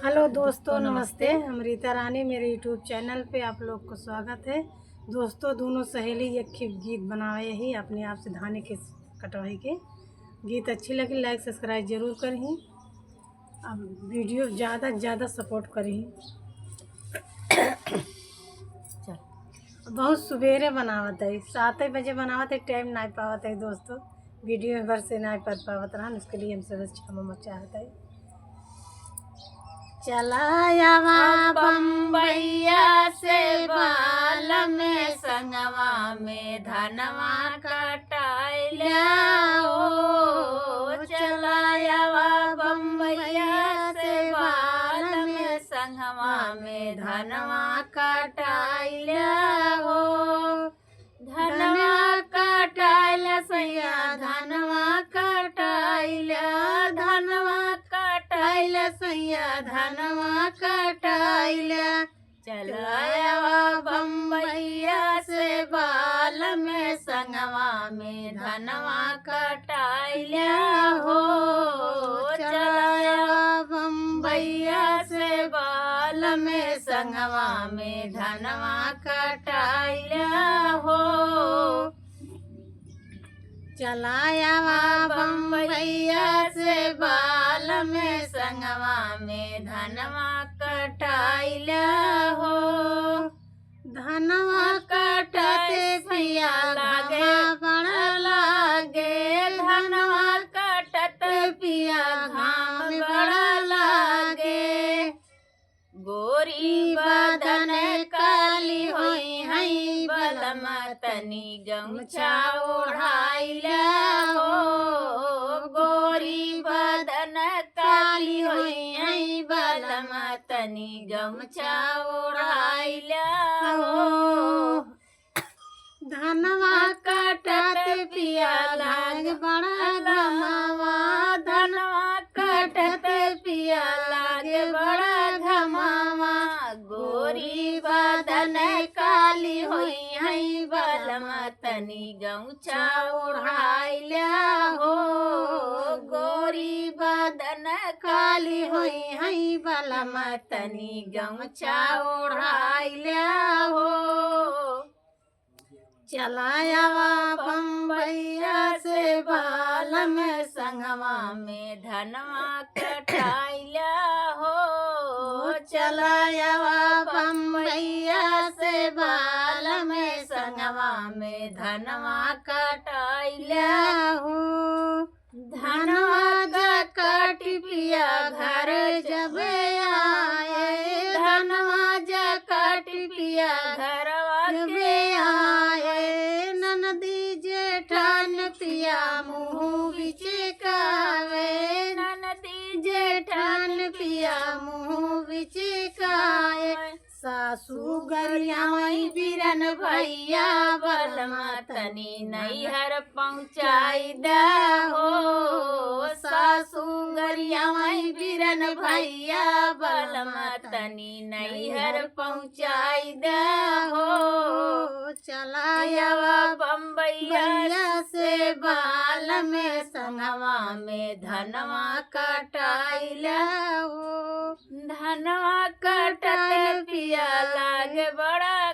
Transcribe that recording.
Hello दोस्तों, नमस्ते। हम रीता रानी, मेरे यूट्यूब चैनल पे आप लोग को स्वागत है। दोस्तों, दोनों सहेली एक गीत बनाए ही अपने आप से धाने के कटवाई के। गीत अच्छी लगी लाइक सब्सक्राइब जरूर करें। अब वीडियो ज़्यादा से ज़्यादा सपोर्ट करें। चल, बहुत सवेरे बनावत है, 7 बजे बनावत है, टाइम नहीं पावत है दोस्तों। वीडियो भर से नहीं पढ़ पावत रहा, उसके लिए हम सब क्षमा चाहता है। चलाया बम्बैया से बाल में संगवा में धनवा कटाइला ओ। चलाया बम्बैया से बाल में संगवा में धनवा कटाइला हो। धनवा कटाइला सैया धनवा कटाइला, धनवा कटाइला सैया धनवा कटाइला। चलाया बम्बैया से बाल में संगवा में धनवा कटाइला हो। चलाया बम्बैया से बाल में संगवा में धनवा कटाइला हो। चलाया बम्बैया से बाल में संगवा में धनवा कटाइला हो। धनवा कटते पिया लागे बड़ा लागे, धनवा कटते पिया घाम बड़ा लागे। गोरी बदन काली होई हई बलमा तनी गमछा ओढ़ाइला हो। गोरी बदन काली होई हई बलमा तनी गमछा ओढ़ाइला हो। धनवा कटत पिया लाग बड़ा घमावा, धनवा कटत पिया लागे बड़ा घमावा। गोरी बदन काली होई हई बलमा तनी गमछा ओढ़ाइला हो। गोरी बदन काली होई हई बलमा तनी गमछा ओढ़ाइला हो। चलाया बम्बैया से बाल में संगवा में धनवा कटाइला हो। चलाया बम्बैया से बाल में संगवा में धनवा कटाइला हो। धनवा जकट पिया घर जब आए, धनवा जकट पिया घरवा के आए। ननदी जेठान पिया मुँह बिचकावे, ननदी जेठान पिया मुँह बिचकाए। सासू गरियाई बिरन भैया बलमा तनी नैहर पहुँचाई दा हो। सासू गरियाई बिरन भैया बलमा तनी नैहर पहुँचाई दा हो। चलाया बम्बैया से बाल में संगवा में धनवा कटाइला हो। धनवा कटत पिया लागे बड़ा